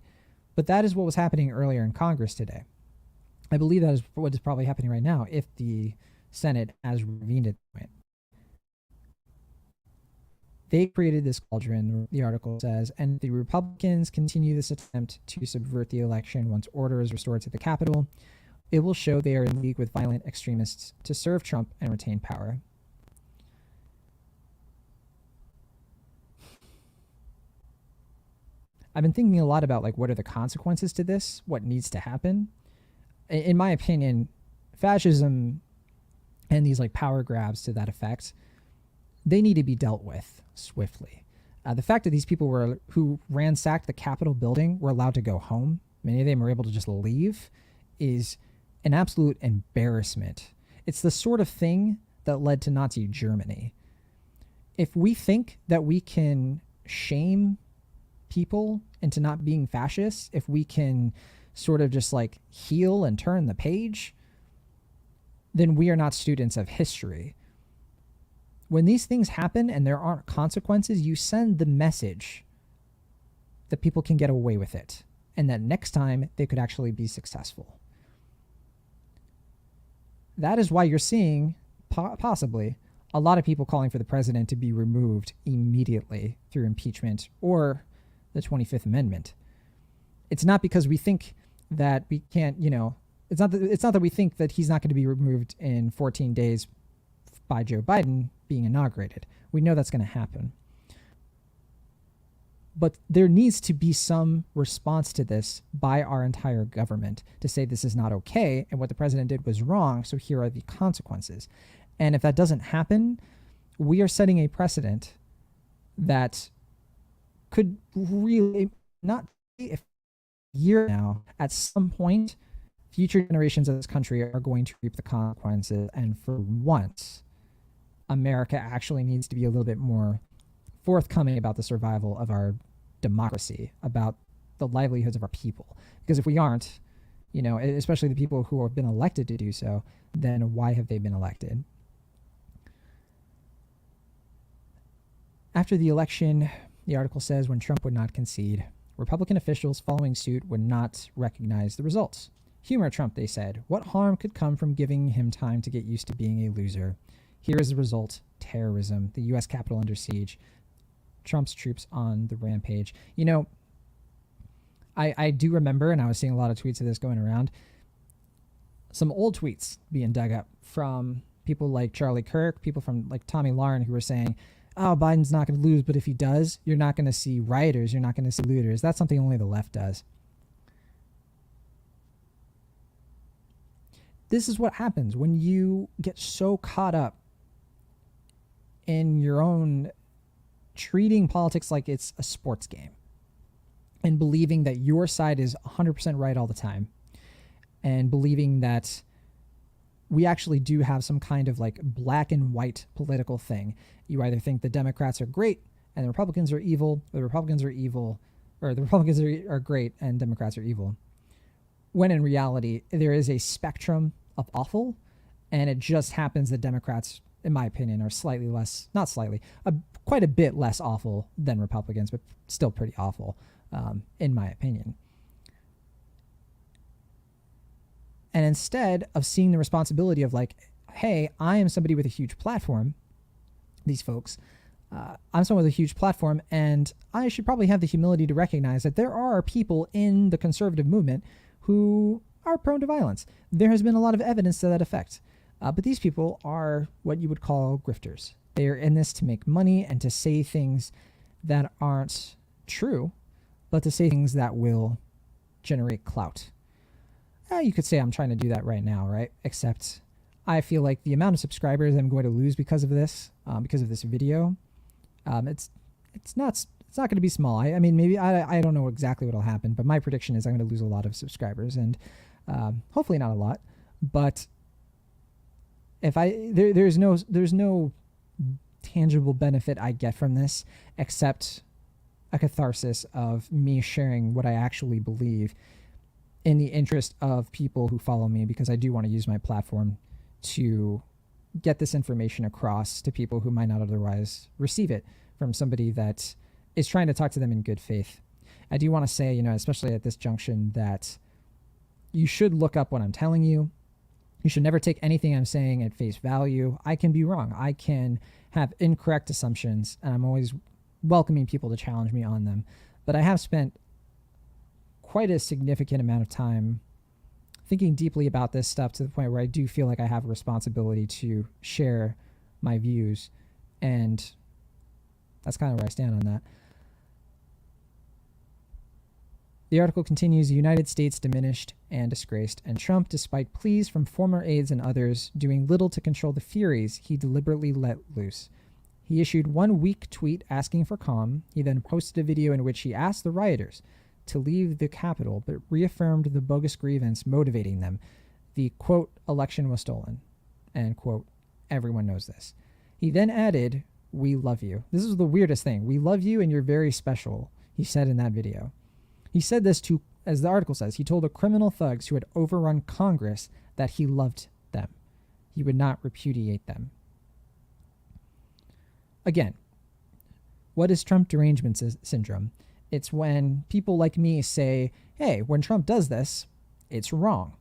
But that is what was happening earlier in Congress today. I believe that is what is probably happening right now if the Senate has reconvened at the point. They created this cauldron, the article says, and the Republicans continue this attempt to subvert the election once order is restored to the Capitol. It will show they are in league with violent extremists to serve Trump and retain power. I've been thinking a lot about what are the consequences to this, what needs to happen. In my opinion, fascism and these power grabs to that effect, they need to be dealt with swiftly. The fact that these people who ransacked the Capitol building were allowed to go home, many of them were able to just leave, is an absolute embarrassment. It's the sort of thing that led to Nazi Germany. If we think that we can shame people into not being fascists, if we can sort of just heal and turn the page, then we are not students of history. When these things happen and there aren't consequences, you send the message that people can get away with it and that next time they could actually be successful. That is why you're seeing possibly a lot of people calling for the president to be removed immediately through impeachment or the 25th Amendment. It's not because we think that we can't, it's not that we think that he's not going to be removed in 14 days by Joe Biden being inaugurated. We know that's going to happen. But there needs to be some response to this by our entire government to say this is not okay and what the president did was wrong, so here are the consequences. And if that doesn't happen, we are setting a precedent that could really not be a year now. At some point, future generations of this country are going to reap the consequences. And for once, America actually needs to be a little bit more forthcoming about the survival of our democracy, about the livelihoods of our people. Because if we aren't, especially the people who have been elected to do so, then why have they been elected? After the election, the article says when Trump would not concede, Republican officials following suit would not recognize the results. Humor Trump, they said. What harm could come from giving him time to get used to being a loser? Here is the result: terrorism, the U.S. Capitol under siege, Trump's troops on the rampage. I do remember, and I was seeing a lot of tweets of this going around, some old tweets being dug up from people like Charlie Kirk, people from Tommy Lauren, who were saying, oh, Biden's not going to lose, but if he does, you're not going to see rioters, you're not going to see looters. That's something only the left does. This is what happens when you get so caught up in your own treating politics like it's a sports game. and believing that your side is 100% right all the time, and believing that we actually do have some kind of like black and white political thing. You either think the Democrats are great and the Republicans are evil, or the Republicans are evil, or the Republicans are great and Democrats are evil. When in reality, there is a spectrum of awful, and it just happens that Democrats, in my opinion, are slightly less, not slightly, quite a bit less awful than Republicans, but still pretty awful, in my opinion. And instead of seeing the responsibility of like, hey, I am somebody with a huge platform, these folks, I'm someone with a huge platform, and I should probably have the humility to recognize that there are people in the conservative movement who are prone to violence. There has been a lot of evidence to that effect. But these people are what you would call grifters. They are in this to make money and to say things that aren't true, but to say things that will generate clout. You could say I'm trying to do that right now, right? Except I feel like the amount of subscribers I'm going to lose because of this video, it's not going to be small. I mean, maybe I don't know exactly what will happen, but my prediction is I'm going to lose a lot of subscribers, and hopefully not a lot. But if there's no tangible benefit I get from this except a catharsis of me sharing what I actually believe in the interest of people who follow me, because I do want to use my platform to get this information across to people who might not otherwise receive it from somebody that is trying to talk to them in good faith. I do want to say, especially at this junction, that you should look up what I'm telling you. You should never take anything I'm saying at face value. I can be wrong. I can have incorrect assumptions, and I'm always welcoming people to challenge me on them. But I have spent quite a significant amount of time thinking deeply about this stuff, to the point where I do feel like I have a responsibility to share my views, and that's kind of where I stand on that. The article continues: the United States diminished and disgraced, and Trump, despite pleas from former aides and others, doing little to control the furies he deliberately let loose. He issued one weak tweet asking for calm. He then posted a video in which he asked the rioters to leave the Capitol, but reaffirmed the bogus grievance motivating them. The, quote, election was stolen, and, quote, everyone knows this. He then added, we love you. This is the weirdest thing. We love you and you're very special, he said in that video. He said this to, as the article says, he told the criminal thugs who had overrun Congress that he loved them. He would not repudiate them. Again, what is Trump derangement syndrome? It's when people like me say, hey, when Trump does this, it's wrong,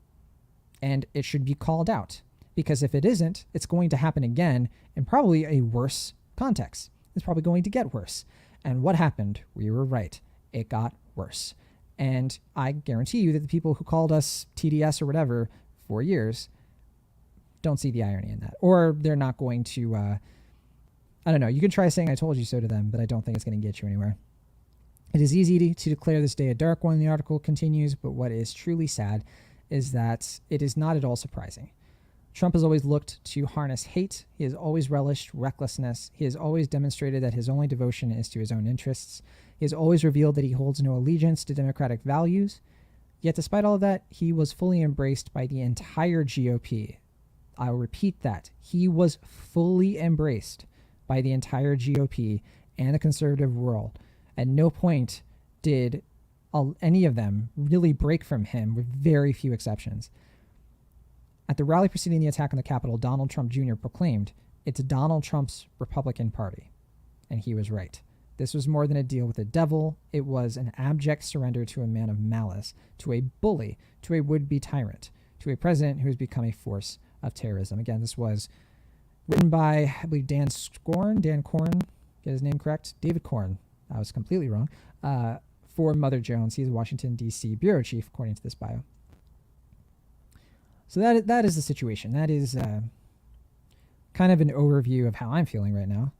and it should be called out. Because if it isn't, it's going to happen again in probably a worse context. It's probably going to get worse. And what happened? We were right. It got worse. And I guarantee you that the people who called us TDS or whatever for years don't see the irony in that. Or they're not going to, I don't know. You can try saying I told you so to them, but I don't think it's going to get you anywhere. It is easy to declare this day a dark one, the article continues, but what is truly sad is that it is not at all surprising. Trump has always looked to harness hate. He has always relished recklessness. He has always demonstrated that his only devotion is to his own interests. He has always revealed that he holds no allegiance to democratic values. Yet despite all of that, he was fully embraced by the entire GOP. I'll repeat that. He was fully embraced by the entire GOP and the conservative world. At no point did any of them really break from him, with very few exceptions. At the rally preceding the attack on the Capitol, Donald Trump Jr. proclaimed, "It's Donald Trump's Republican Party." And he was right. This was more than a deal with the devil. It was an abject surrender to a man of malice, to a bully, to a would-be tyrant, to a president who has become a force of terrorism. Again, this was written by, I believe, Dan Corn, get his name correct? David Corn. I was completely wrong. For Mother Jones. He's a Washington, D.C. bureau chief, according to this bio. So that is the situation. That is kind of an overview of how I'm feeling right now.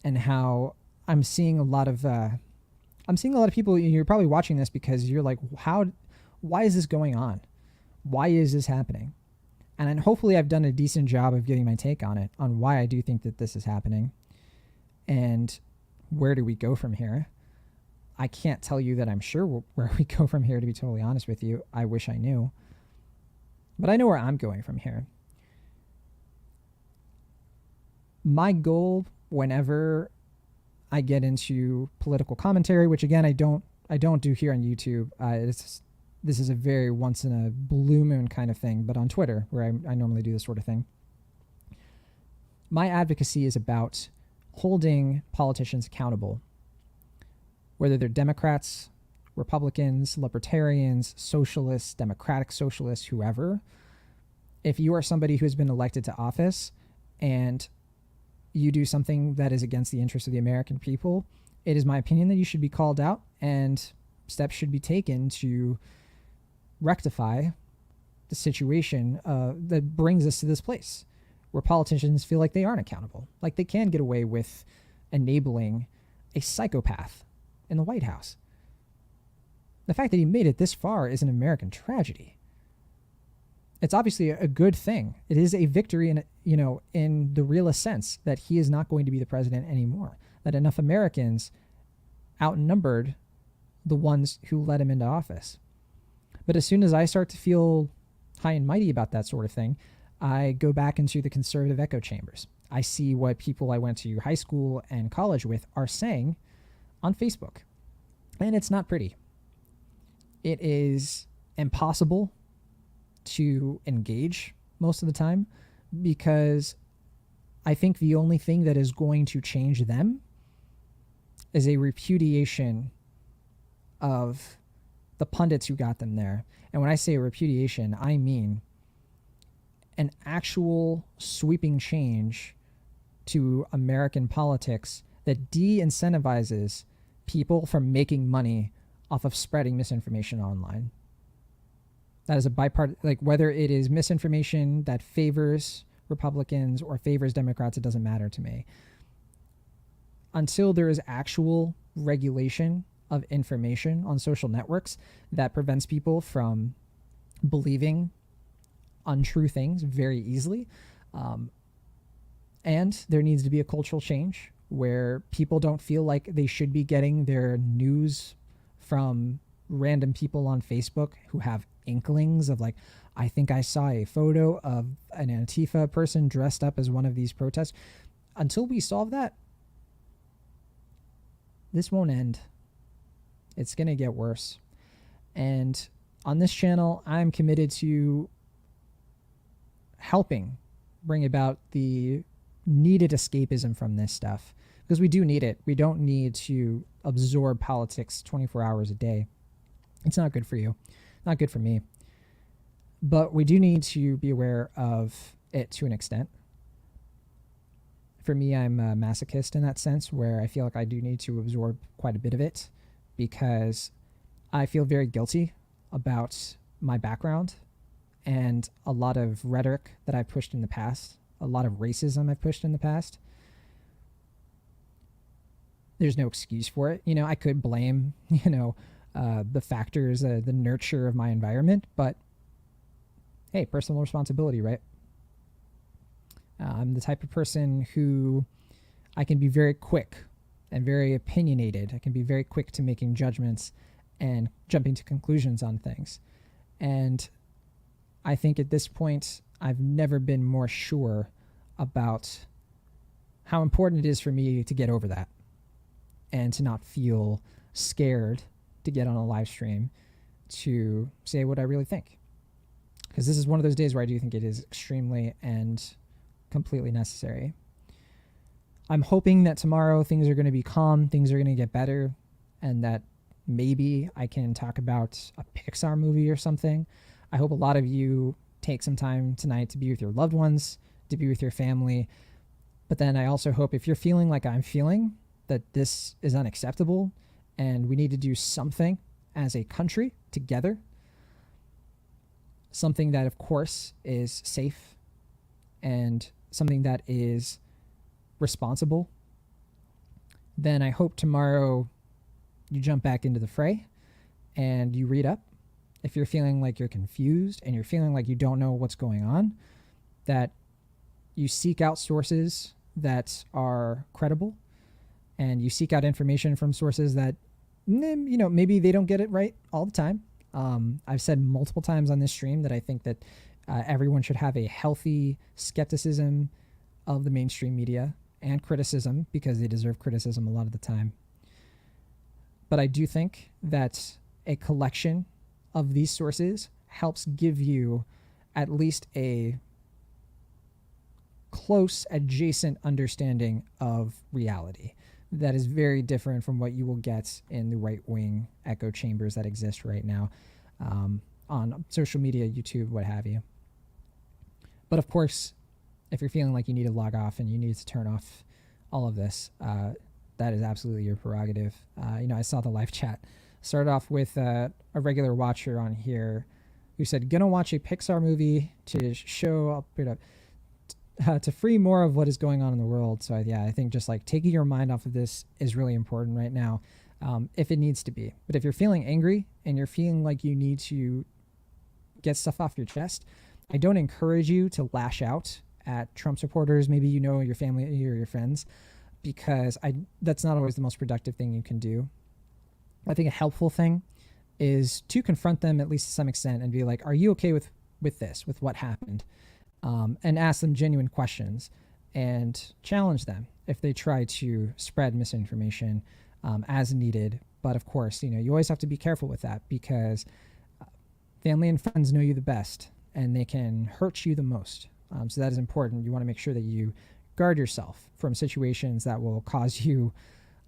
And how I'm seeing a lot of people. You're probably watching this because you're like, why is this going on? Why is this happening? And hopefully I've done a decent job of giving my take on it, on why I do think that this is happening, and where do we go from here? I can't tell you that I'm sure where we go from here, to be totally honest with you. I wish I knew. But I know where I'm going from here. My goal whenever I get into political commentary, which again I don't do here on YouTube. This is a very once in a blue moon kind of thing, but on Twitter, where I normally do this sort of thing. My advocacy is about holding politicians accountable, whether they're Democrats, Republicans, Libertarians, Socialists, Democratic Socialists, whoever. If you are somebody who has been elected to office and you do something that is against the interests of the American people, it is my opinion that you should be called out and steps should be taken to rectify the situation that brings us to this place where politicians feel like they aren't accountable, like they can get away with enabling a psychopath in the White House. The fact that he made it this far is an American tragedy. It's obviously a good thing. It is a victory in the realest sense that he is not going to be the president anymore, that enough Americans outnumbered the ones who let him into office. But as soon as I start to feel high and mighty about that sort of thing, I go back into the conservative echo chambers. I see what people I went to high school and college with are saying on Facebook. And it's not pretty. It is impossible to engage most of the time because I think the only thing that is going to change them is a repudiation of the pundits who got them there. And when I say a repudiation, I mean an actual sweeping change to American politics that de-incentivizes people from making money off of spreading misinformation online. That is a bipartisan, like whether it is misinformation that favors Republicans or favors Democrats, it doesn't matter to me. Until there is actual regulation of information on social networks that prevents people from believing untrue things very easily. And there needs to be a cultural change where people don't feel like they should be getting their news from random people on Facebook who have inklings of like, I think I saw a photo of an Antifa person dressed up as one of these protests. Until we solve that, this won't end. It's going to get worse. And on this channel, I'm committed to helping bring about the needed escapism from this stuff, because we do need it. We don't need to absorb politics 24 hours a day. It's not good for you, not good for me. But we do need to be aware of it to an extent. For me, I'm a masochist in that sense, where I feel like I do need to absorb quite a bit of it because I feel very guilty about my background and a lot of rhetoric that I've pushed in the past, a lot of racism I've pushed in the past. There's no excuse for it. I could blame, the factors, the nurture of my environment, but hey, personal responsibility, right? I'm the type of person who I can be very quick and very opinionated. I can be very quick to making judgments and jumping to conclusions on things. And I think at this point, I've never been more sure about how important it is for me to get over that and to not feel scared to get on a live stream to say what I really think. Because this is one of those days where I do think it is extremely and completely necessary. I'm hoping that tomorrow things are going to be calm, things are going to get better, and that maybe I can talk about a Pixar movie or something. I hope a lot of you take some time tonight to be with your loved ones, to be with your family. But then I also hope if you're feeling like I'm feeling, that this is unacceptable and we need to do something as a country together. Something that, of course, is safe and something that is responsible. Then I hope tomorrow you jump back into the fray and you read up. If you're feeling like you're confused and you're feeling like you don't know what's going on, that you seek out sources that are credible, and you seek out information from sources that, maybe they don't get it right all the time. I've said multiple times on this stream that I think that everyone should have a healthy skepticism of the mainstream media and criticism, because they deserve criticism a lot of the time. But I do think that a collection of these sources helps give you at least a close adjacent understanding of reality that is very different from what you will get in the right-wing echo chambers that exist right now, on social media, YouTube, what have you. But of course, if you're feeling like you need to log off and you need to turn off all of this, that is absolutely your prerogative. I saw the live chat started off with a regular watcher on here who said, gonna watch a Pixar movie to show up, to free more of what is going on in the world. So I think just like taking your mind off of this is really important right now, if it needs to be. But if you're feeling angry and you're feeling like you need to get stuff off your chest, I don't encourage you to lash out at Trump supporters, maybe your family or your friends, because that's not always the most productive thing you can do. I think a helpful thing is to confront them at least to some extent and be like, are you okay with this, with what happened? And ask them genuine questions and challenge them if they try to spread misinformation as needed. But of course, you always have to be careful with that, because family and friends know you the best and they can hurt you the most. So that is important. You want to make sure that you guard yourself from situations that will cause you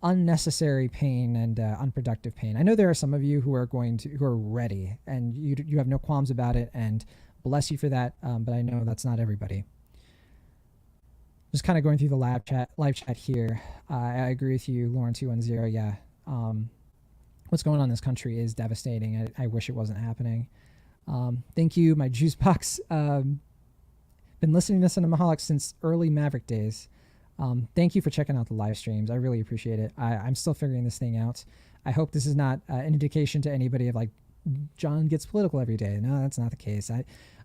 unnecessary pain and unproductive pain. I know there are some of you who are ready, and you have no qualms about it, and bless you for that. But I know that's not everybody. Just kind of going through the live chat here. I agree with you, Lauren210. Yeah. What's going on in this country is devastating. I wish it wasn't happening. Thank you, my juice box. Been listening to Cinemaholics since early Maverick days. Thank you for checking out the live streams. I really appreciate it. I'm still figuring this thing out. I hope this is not an indication to anybody of like, John gets political every day. No, that's not the case.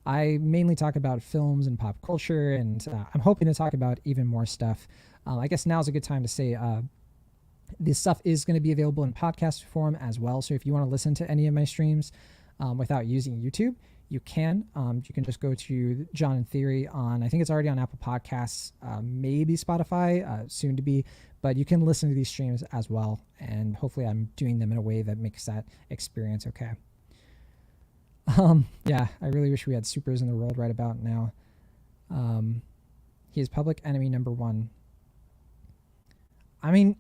I mainly talk about films and pop culture, and I'm hoping to talk about even more stuff. I guess now's a good time to say this stuff is going to be available in podcast form as well. So if you want to listen to any of my streams without using YouTube, you can. You can just go to John in Theory on, I think it's already on Apple Podcasts, maybe Spotify, soon to be, but you can listen to these streams as well. And hopefully I'm doing them in a way that makes that experience okay. Yeah, I really wish we had supers in the world right about now. He is public enemy number one. I mean,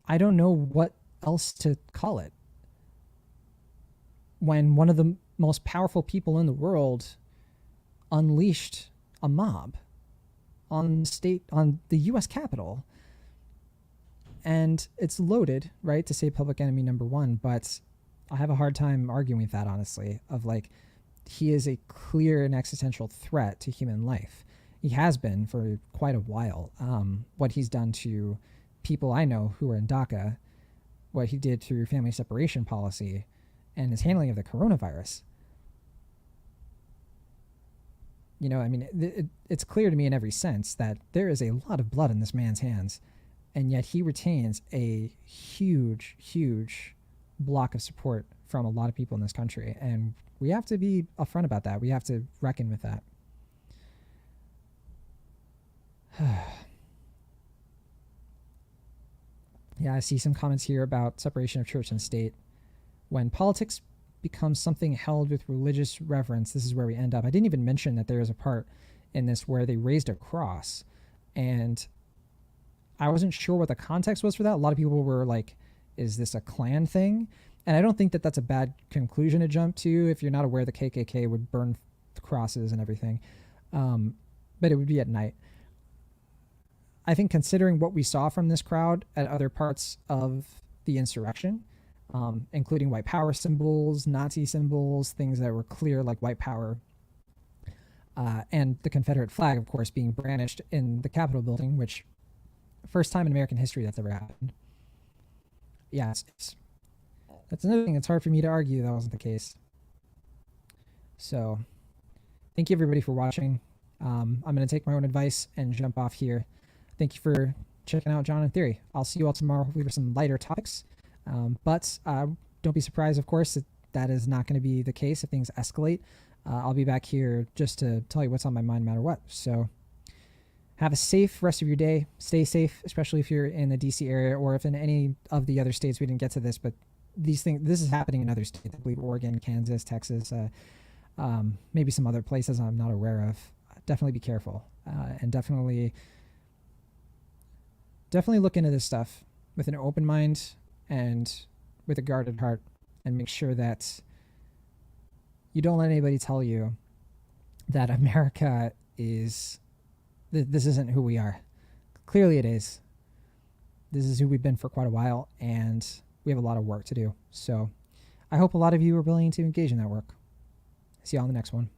I don't know what else to call it. When one of the most powerful people in the world unleashed a mob on the US Capitol. And it's loaded, right, to say public enemy number one, but I have a hard time arguing with that, honestly, of like, he is a clear and existential threat to human life. He has been for quite a while. What he's done to people I know who are in DACA, what he did through family separation policy, and his handling of the coronavirus. It's clear to me in every sense that there is a lot of blood in this man's hands, and yet he retains a huge, huge block of support from a lot of people in this country, and we have to be upfront about that. We have to reckon with that. Yeah, I see some comments here about separation of church and state. When politics becomes something held with religious reverence, this is where we end up. I didn't even mention that there is a part in this where they raised a cross, and I wasn't sure what the context was for that. A lot of people were like, is this a Klan thing? And I don't think that that's a bad conclusion to jump to if you're not aware the KKK would burn crosses and everything. But it would be at night. I think considering what we saw from this crowd at other parts of the insurrection, including white power symbols, Nazi symbols, things that were clear like white power, and the Confederate flag, of course, being brandished in the Capitol building, which first time in American history that's ever happened. Yeah, that's another thing. It's hard for me to argue that wasn't the case. So thank you everybody for watching. I'm going to take my own advice and jump off here. Thank you for checking out John and Theory. I'll see you all tomorrow, hopefully for some lighter topics. But don't be surprised, of course, that is not going to be the case if things escalate. I'll be back here just to tell you what's on my mind, no matter what. So have a safe rest of your day. Stay safe, especially if you're in the DC area or if in any of the other states. We didn't get to this, but this is happening in other states. I believe Oregon, Kansas, Texas, maybe some other places I'm not aware of. Definitely be careful, and definitely look into this stuff with an open mind and with a guarded heart, and make sure that you don't let anybody tell you that America is this isn't who we are. Clearly, it is. This is who we've been for quite a while, and we have a lot of work to do. So, I hope a lot of you are willing to engage in that work. See you on the next one.